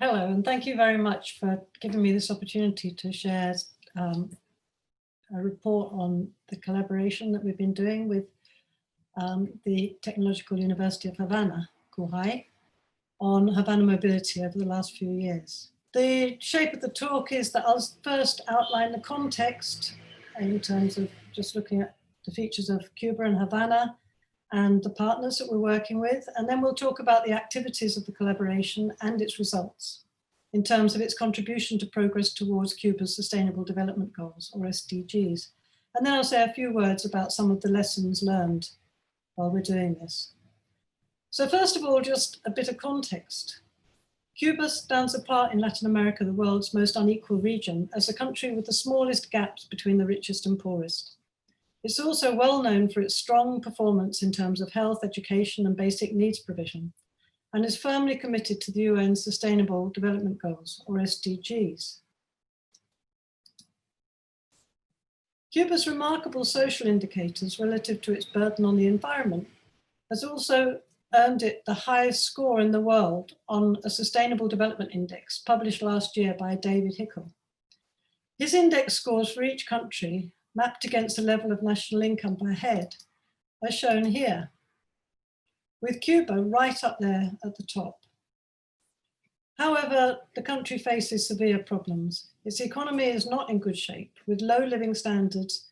Hello, and thank you very much for giving me this opportunity to share a report on the collaboration that we've been doing with the Technological University of Havana, CUJAE, on Havana mobility over the last few years. The shape of the talk is that I'll first outline the context in terms of just looking at the features of Cuba and Havana and the partners that we're working with, and then we'll talk about the activities of the collaboration and its results in terms of its contribution to progress towards Cuba's Sustainable Development Goals, or SDGs. And then I'll say a few words about some of the lessons learned while we're doing this. So first of all, just a bit of context. Cuba stands apart in Latin America, the world's most unequal region, as the country with the smallest gaps between the richest and poorest. It's also well known for its strong performance in terms of health, education, and basic needs provision, and is firmly committed to the UN's Sustainable Development Goals, or SDGs. Cuba's remarkable social indicators relative to its burden on the environment has also earned it the highest score in the world on a Sustainable Development Index published last year by David Hickel. His index scores for each country mapped against the level of national income per head are shown here, with Cuba right up there at the top. However, the country faces severe problems. Its economy is not in good shape, with low living standards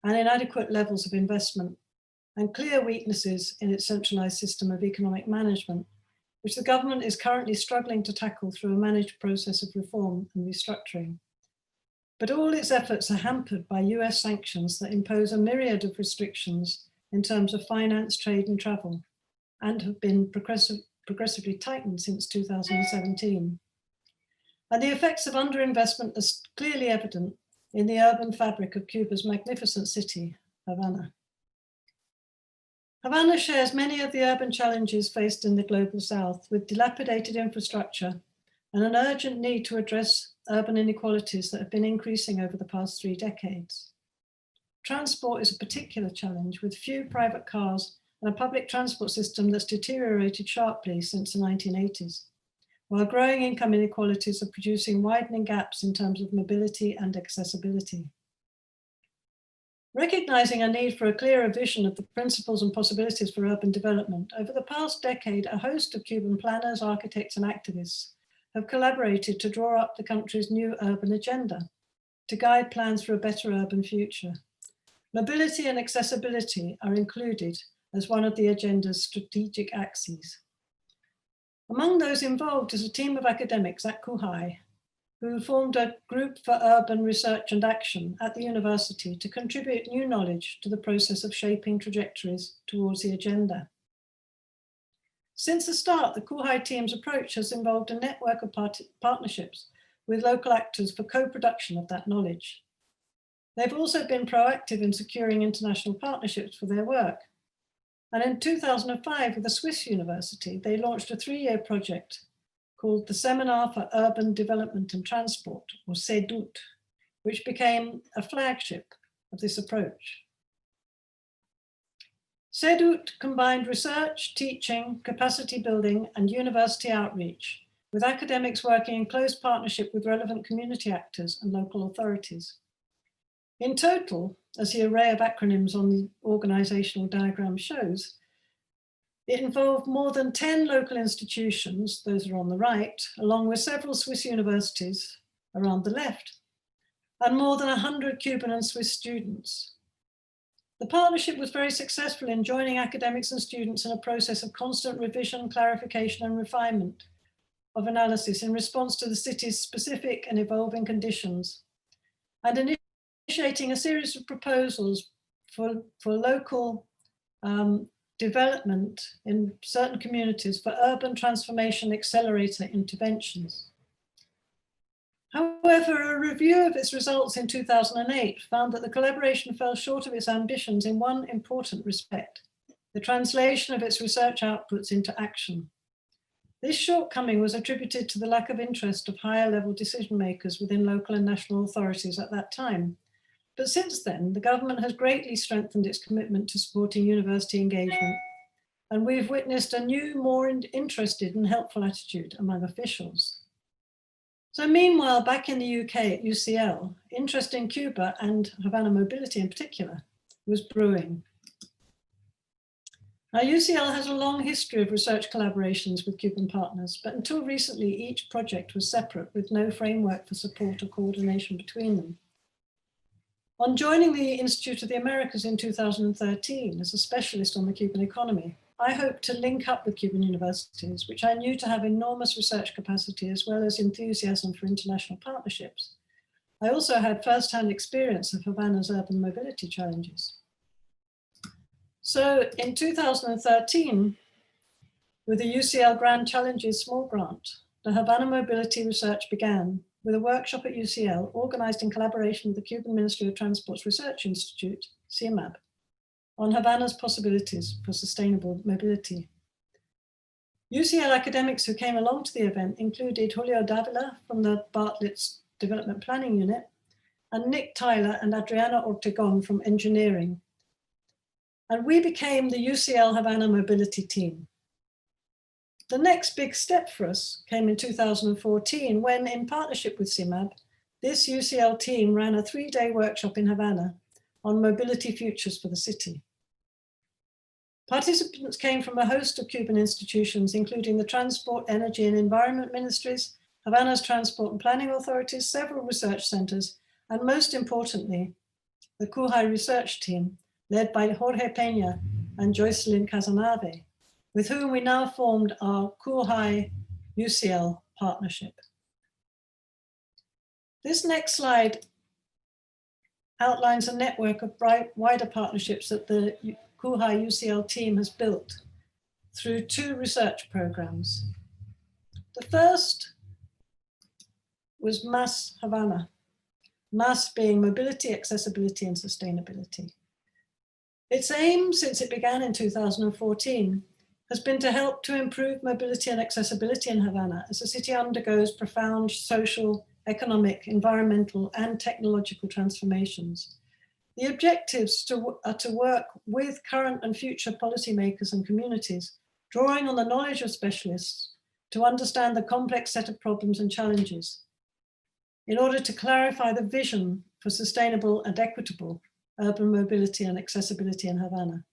and inadequate levels of investment, and clear weaknesses in its centralized system of economic management, which the government is currently struggling to tackle through a managed process of reform and restructuring. But all its efforts are hampered by US sanctions that impose a myriad of restrictions in terms of finance, trade, and travel, and have been progressively tightened since 2017. And the effects of underinvestment are clearly evident in the urban fabric of Cuba's magnificent city, Havana. Havana shares many of the urban challenges faced in the global South, with dilapidated infrastructure and an urgent need to address urban inequalities that have been increasing over the past 3 decades. Transport is a particular challenge, with few private cars and a public transport system that's deteriorated sharply since the 1980s, while growing income inequalities are producing widening gaps in terms of mobility and accessibility. Recognizing a need for a clearer vision of the principles and possibilities for urban development, over the past decade, a host of Cuban planners, architects, and activists have collaborated to draw up the country's new urban agenda to guide plans for a better urban future. Mobility and accessibility are included as one of the agenda's strategic axes. Among those involved is a team of academics at CUJAE who formed a group for urban research and action at the university to contribute new knowledge to the process of shaping trajectories towards the agenda. Since the start, the CUJAE team's approach has involved a network of partnerships with local actors for co-production of that knowledge. They've also been proactive in securing international partnerships for their work. And in 2005, with a Swiss university, they launched a 3-year project called the Seminar for Urban Development and Transport, or CEDUT, which became a flagship of this approach. CEDUT combined research, teaching, capacity building, and university outreach, with academics working in close partnership with relevant community actors and local authorities. In total, as the array of acronyms on the organizational diagram shows, it involved more than 10 local institutions, those are on the right, along with several Swiss universities around the left, and more than 100 Cuban and Swiss students. The partnership was very successful in joining academics and students in a process of constant revision, clarification, and refinement of analysis in response to the city's specific and evolving conditions, and initiating a series of proposals for local development in certain communities for urban transformation accelerator interventions. However, a review of its results in 2008 found that the collaboration fell short of its ambitions in one important respect: the translation of its research outputs into action. This shortcoming was attributed to the lack of interest of higher level decision makers within local and national authorities at that time. But since then, the government has greatly strengthened its commitment to supporting university engagement, and we've witnessed a new, more interested and helpful attitude among officials. So meanwhile, back in the UK at UCL, interest in Cuba and Havana mobility in particular was brewing. Now, UCL has a long history of research collaborations with Cuban partners, but until recently, each project was separate with no framework for support or coordination between them. On joining the Institute of the Americas in 2013 as a specialist on the Cuban economy, I hoped to link up with Cuban universities, which I knew to have enormous research capacity as well as enthusiasm for international partnerships. I also had first-hand experience of Havana's urban mobility challenges. So in 2013, with the UCL Grand Challenges Small Grant, the Havana Mobility Research began with a workshop at UCL organized in collaboration with the Cuban Ministry of Transport's Research Institute, CIMAB, on Havana's possibilities for sustainable mobility. UCL academics who came along to the event included Julio Davila from the Bartlett's Development Planning Unit, and Nick Tyler and Adriana Ortegon from Engineering. And we became the UCL Havana Mobility Team. The next big step for us came in 2014 when, in partnership with CIMAB, this UCL team ran a 3-day workshop in Havana on mobility futures for the city. Participants came from a host of Cuban institutions, including the Transport, Energy and Environment Ministries, Havana's Transport and Planning Authorities, several research centers, and most importantly, the CUJAE research team, led by Jorge Pena and Joycelyn Casanave, with whom we now formed our CUJAE UCL partnership. This next slide outlines a network of wider partnerships that the CUJAE UCL team has built through 2 research programs. The first was MAS Havana, MAS being mobility, accessibility, and sustainability. Its aim, since it began in 2014, has been to help to improve mobility and accessibility in Havana as the city undergoes profound social, economic, environmental, and technological transformations. The objectives are to work with current and future policymakers and communities, drawing on the knowledge of specialists to understand the complex set of problems and challenges in order to clarify the vision for sustainable and equitable urban mobility and accessibility in Havana,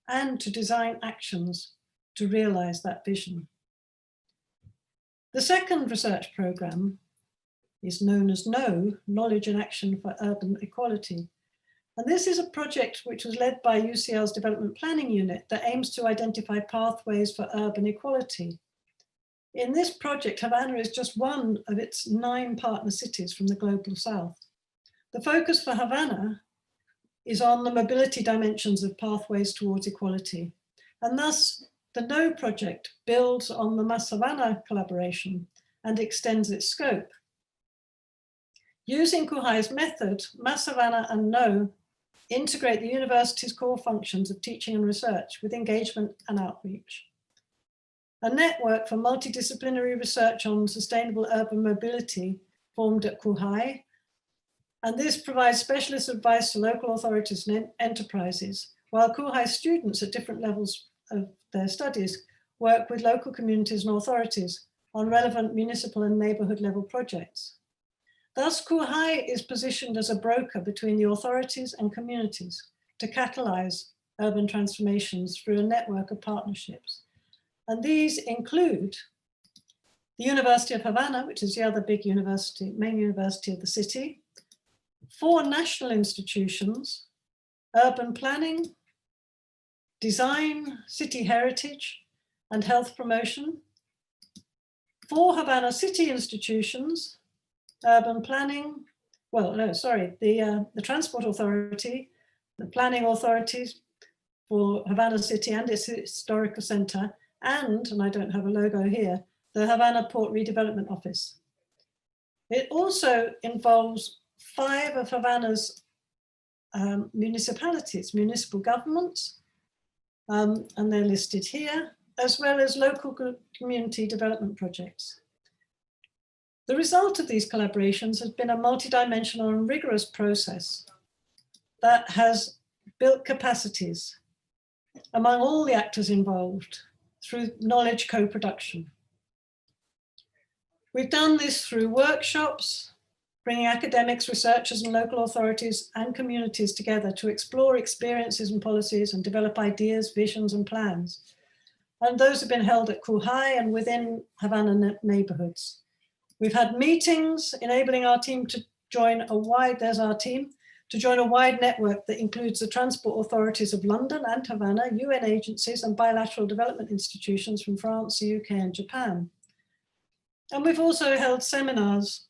and to design actions to realize that vision. The second research program is known as Knowledge and Action for Urban Equality. And this is a project which was led by UCL's Development Planning Unit that aims to identify pathways for urban equality. In this project, Havana is just one of its 9 partner cities from the global south. The focus for Havana is on the mobility dimensions of pathways towards equality. And thus, the KNOW project builds on the MAS Havana collaboration and extends its scope. Using CUJAE's method, MAS Havana and KNOW integrate the university's core functions of teaching and research with engagement and outreach. A network for multidisciplinary research on sustainable urban mobility formed at CUJAE, and this provides specialist advice to local authorities and enterprises, while CUJAE students at different levels of their studies work with local communities and authorities on relevant municipal and neighborhood level projects. Thus, CUJAE is positioned as a broker between the authorities and communities to catalyze urban transformations through a network of partnerships. And these include the University of Havana, which is the other big university, main university of the city, 4 national institutions, urban planning, design, city heritage, and health promotion, 4 Havana city institutions, urban planning, the Transport Authority, the Planning Authorities for Havana City and its Historical Center, and I don't have a logo here, the Havana Port Redevelopment Office. It also involves 5 of Havana's municipalities, municipal governments, and they're listed here, as well as local community development projects. The result of these collaborations has been a multidimensional and rigorous process that has built capacities among all the actors involved through knowledge co-production. We've done this through workshops, bringing academics, researchers, and local authorities and communities together to explore experiences and policies and develop ideas, visions, and plans. And those have been held at CUJAE and within Havana neighborhoods. We've had meetings enabling our team to join a wide, there's our team, to join a wide network that includes the transport authorities of London and Havana, UN agencies, and bilateral development institutions from France, the UK, and Japan. And we've also held seminars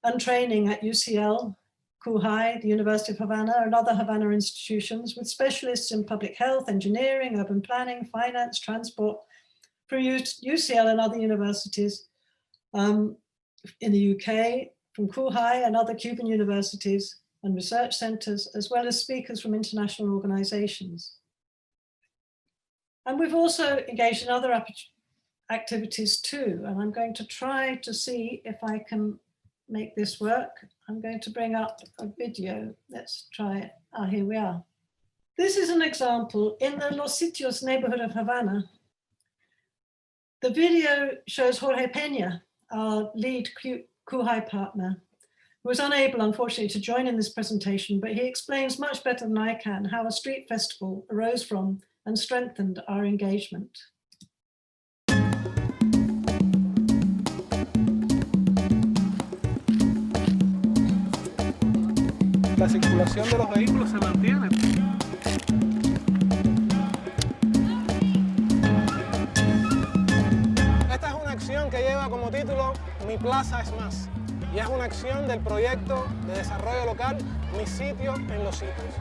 and training at UCL, CUJAE, the University of Havana, and other Havana institutions with specialists in public health, engineering, urban planning, finance, transport from UCL and other universities in the UK, from CUJAE and other Cuban universities and research centers, as well as speakers from international organizations. And we've also engaged in other activities too, and I'm going to try to see if I can make this work. I'm going to bring up a video. Let's try it. Ah, here we are. This is an example in the Los Sitios neighborhood of Havana. The video shows Jorge Pena, our lead CUJAE partner, who was unable, unfortunately, to join in this presentation, but he explains much better than I can how a street festival arose from and strengthened our engagement. La circulación de los vehículos se mantiene. Esta es una acción que lleva como título Mi Plaza es más, y es una acción del proyecto de desarrollo local Mi Sitio en los Sitios.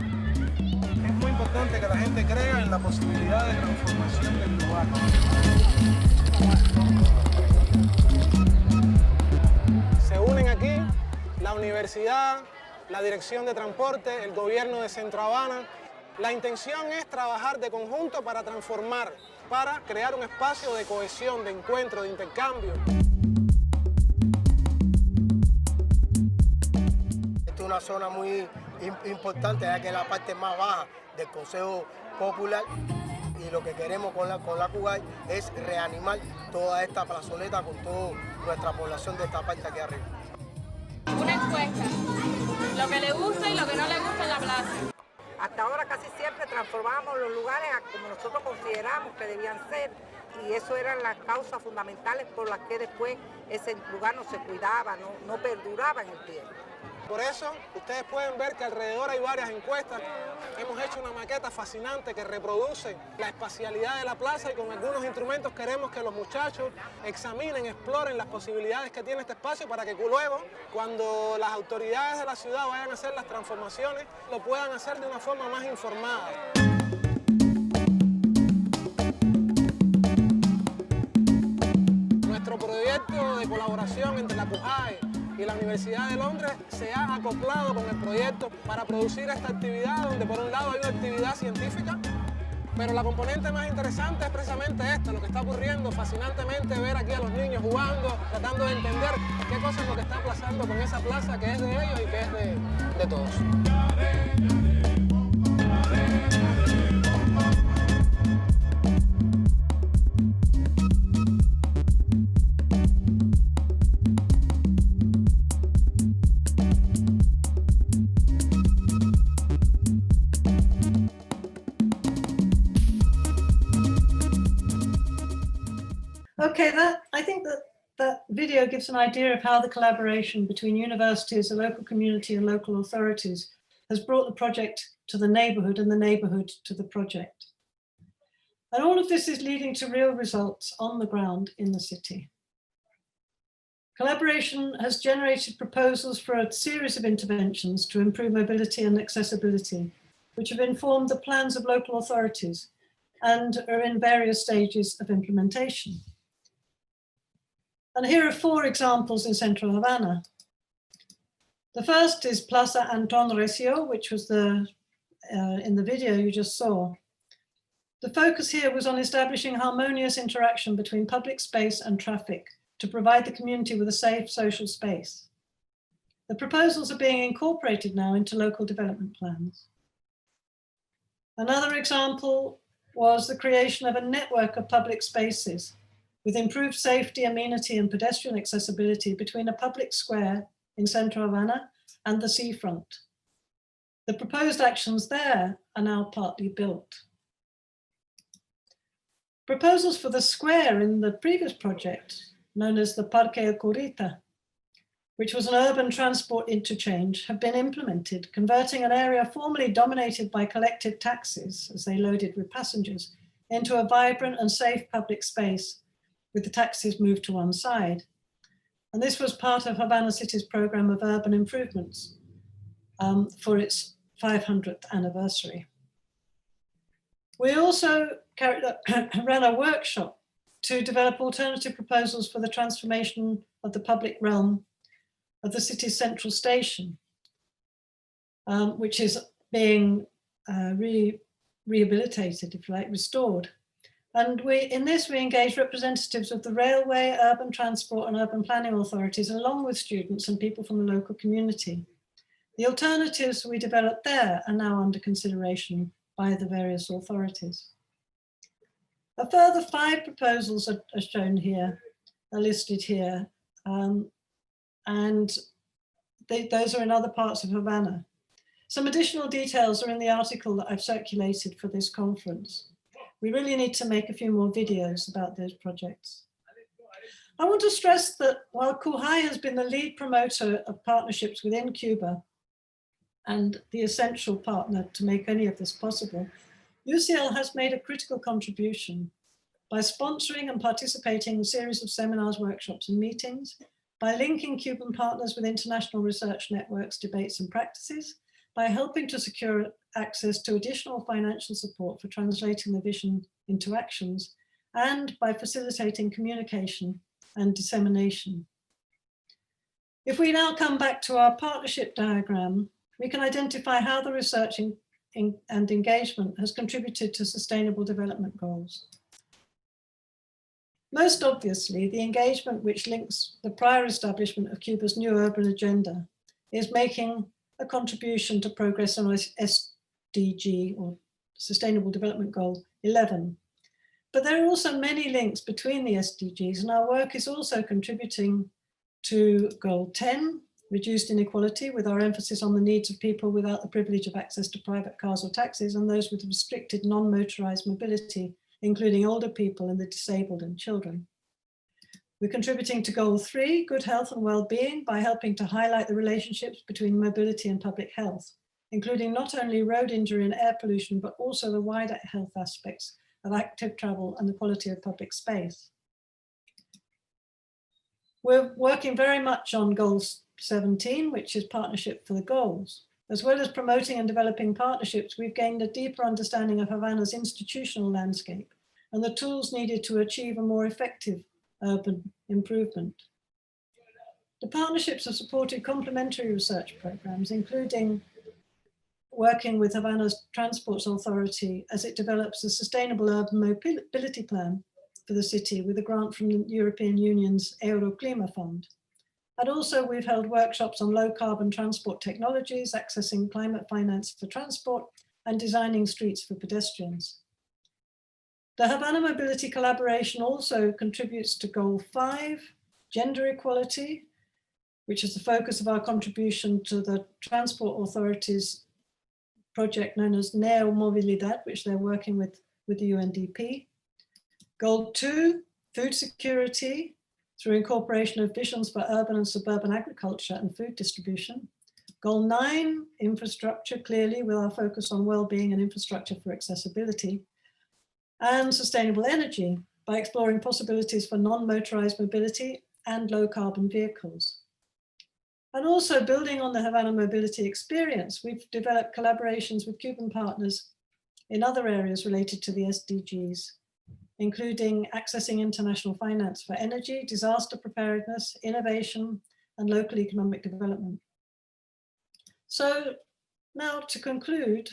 Es muy importante que la gente crea en la posibilidad de transformación del lugar. Se unen aquí la universidad, la Dirección de Transporte, el gobierno de Centro Havana. La intención es trabajar de conjunto para transformar, para crear un espacio de cohesión, de encuentro, de intercambio. Esta es una zona muy importante, ya que es la parte más baja del Consejo Popular, y lo que queremos con la CUJAE es reanimar toda esta plazoleta con toda nuestra población de esta parte aquí arriba. Una encuesta, lo que le gusta y lo que no le gusta en la plaza. Hasta ahora casi siempre transformábamos los lugares como nosotros consideramos que debían ser, y eso eran las causas fundamentales por las que después ese lugar no se cuidaba, no perduraba en el tiempo. Por eso, ustedes pueden ver que alrededor hay varias encuestas. Hemos hecho una maqueta fascinante que reproduce la espacialidad de la plaza, y con algunos instrumentos queremos que los muchachos examinen, exploren las posibilidades que tiene este espacio para que luego, cuando las autoridades de la ciudad vayan a hacer las transformaciones, lo puedan hacer de una forma más informada. Nuestro proyecto de colaboración entre la CUJAE y la Universidad de Londres se ha acoplado con el proyecto para producir esta actividad, donde por un lado hay una actividad científica, pero la componente más interesante es precisamente esta, lo que está ocurriendo, fascinantemente ver aquí a los niños jugando, tratando de entender qué cosa es lo que está pasando con esa plaza que es de ellos y que es de todos. Okay, I think that video gives an idea of how the collaboration between universities, the local community, and local authorities has brought the project to the neighborhood and the neighborhood to the project. And all of this is leading to real results on the ground in the city. Collaboration has generated proposals for a series of interventions to improve mobility and accessibility, which have informed the plans of local authorities and are in various stages of implementation. And here are 4 examples in central Havana. The first is Plaza Anton Recio, which was in the video you just saw. The focus here was on establishing harmonious interaction between public space and traffic to provide the community with a safe social space. The proposals are being incorporated now into local development plans. Another example was the creation of a network of public spaces with improved safety, amenity, and pedestrian accessibility between a public square in central Havana and the seafront. The proposed actions there are now partly built. Proposals for the square in the previous project, known as the Parque El Curita, which was an urban transport interchange, have been implemented, converting an area formerly dominated by collected taxis as they loaded with passengers into a vibrant and safe public space with the taxis moved to one side. And this was part of Havana City's program of urban improvements for its 500th anniversary. We also ran a workshop to develop alternative proposals for the transformation of the public realm of the city's central station, which is being rehabilitated, if you like, restored. And in this, we engaged representatives of the railway, urban transport and urban planning authorities, along with students and people from the local community. The alternatives we developed there are now under consideration by the various authorities. A further 5 proposals are shown here, are listed here, and those are in other parts of Havana. Some additional details are in the article that I've circulated for this conference. We really need to make a few more videos about those projects. I want to stress that while CUJAE has been the lead promoter of partnerships within Cuba and the essential partner to make any of this possible, UCL has made a critical contribution by sponsoring and participating in a series of seminars, workshops, and meetings, by linking Cuban partners with international research networks, debates, and practices, by helping to secure access to additional financial support for translating the vision into actions, and by facilitating communication and dissemination. If we now come back to our partnership diagram, we can identify how the research and engagement has contributed to sustainable development goals. Most obviously, the engagement which links the prior establishment of Cuba's new urban agenda is making a contribution to progress on SDG, or Sustainable Development Goal 11. But there are also many links between the SDGs, and our work is also contributing to Goal 10, reduced inequality, with our emphasis on the needs of people without the privilege of access to private cars or taxis, and those with restricted non-motorized mobility, including older people and the disabled and children. We're contributing to Goal 3, good health and well-being, by helping to highlight the relationships between mobility and public health, including not only road injury and air pollution, but also the wider health aspects of active travel and the quality of public space. We're working very much on Goal 17, which is partnership for the goals. As well as promoting and developing partnerships, we've gained a deeper understanding of Havana's institutional landscape and the tools needed to achieve a more effective urban improvement. The partnerships have supported complementary research programs, including working with Havana's Transport Authority as it develops a sustainable urban mobility plan for the city with a grant from the European Union's Euroclima Fund. And also we've held workshops on low carbon transport technologies, accessing climate finance for transport, and designing streets for pedestrians. The Havana Mobility Collaboration also contributes to Goal 5, gender equality, which is the focus of our contribution to the Transport Authority's project known as Neo Movilidad, which they're working with the UNDP. Goal 2, food security, through incorporation of visions for urban and suburban agriculture and food distribution. Goal 9, infrastructure, clearly with our focus on well-being and infrastructure for accessibility. And sustainable energy, by exploring possibilities for non-motorized mobility and low carbon vehicles. And also building on the Havana mobility experience, we've developed collaborations with Cuban partners in other areas related to the SDGs, including accessing international finance for energy, disaster preparedness, innovation, and local economic development. So now to conclude,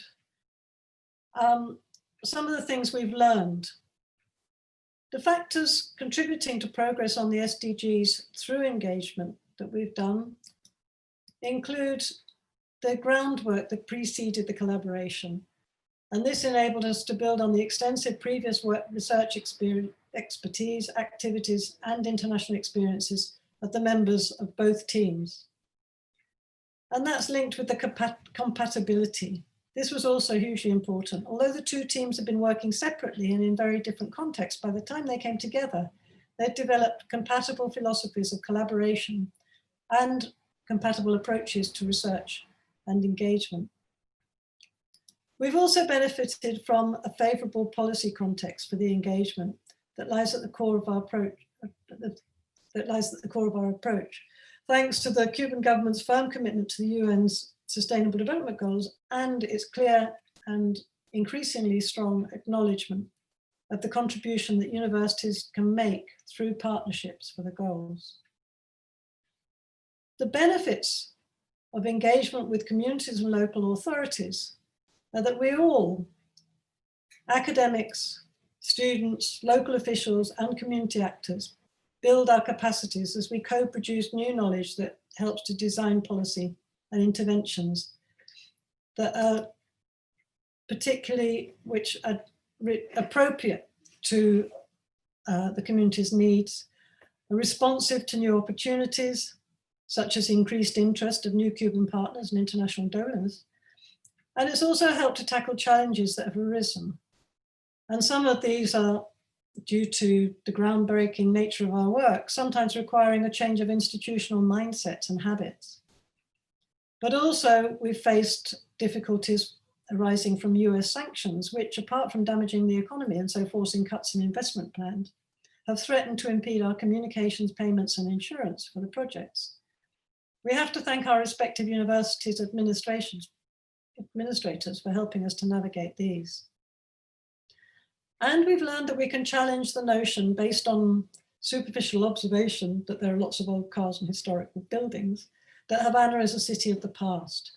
some of the things we've learned. The factors contributing to progress on the SDGs through engagement that we've done include the groundwork that preceded the collaboration, And this enabled us to build on the extensive previous research expertise, activities, and international experiences of the members of both teams. And that's linked with the compatibility. This was also hugely important. Although the two teams had been working separately and in very different contexts, by the time they came together, they'd developed compatible philosophies of collaboration and compatible approaches to research and engagement. We've also benefited from a favorable policy context for the engagement that lies at the core of our approach, thanks to the Cuban government's firm commitment to the UN's Sustainable Development Goals and its clear and increasingly strong acknowledgement of the contribution that universities can make through partnerships for the goals. The benefits of engagement with communities and local authorities are that we all, academics, students, local officials, and community actors, build our capacities as we co-produce new knowledge that helps to design policy and interventions that are particularly which are appropriate to the community's needs, are responsive to new opportunities, such as increased interest of new Cuban partners and international donors. And it's also helped to tackle challenges that have arisen. And some of these are due to the groundbreaking nature of our work, sometimes requiring a change of institutional mindsets and habits. But also we've faced difficulties arising from US sanctions, which apart from damaging the economy and so forcing cuts in investment plans, have threatened to impede our communications, payments, and insurance for the projects. We have to thank our respective universities' administrators for helping us to navigate these. And we've learned that we can challenge the notion based on superficial observation that there are lots of old cars and historical buildings, that Havana is a city of the past.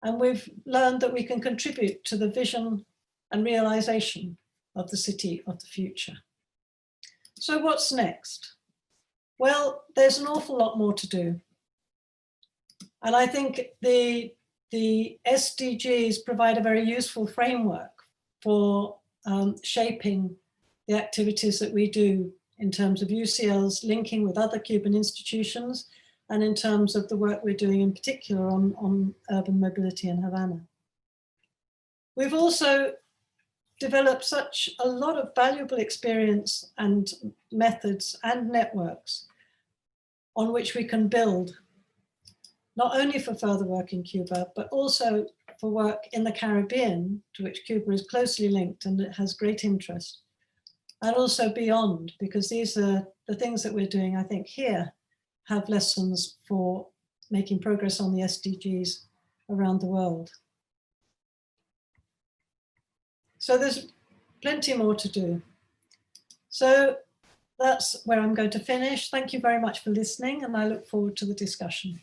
And we've learned that we can contribute to the vision and realization of the city of the future. So what's next? Well, there's an awful lot more to do. And I think the SDGs provide a very useful framework for shaping the activities that we do in terms of UCL's linking with other Cuban institutions and in terms of the work we're doing in particular on urban mobility in Havana. We've also developed such a lot of valuable experience and methods and networks on which we can build, not only for further work in Cuba, but also for work in the Caribbean, to which Cuba is closely linked and it has great interest, and also beyond, because these are the things that we're doing, I think, here have lessons for making progress on the SDGs around the world. So there's plenty more to do. So that's where I'm going to finish. Thank you very much for listening, and I look forward to the discussion.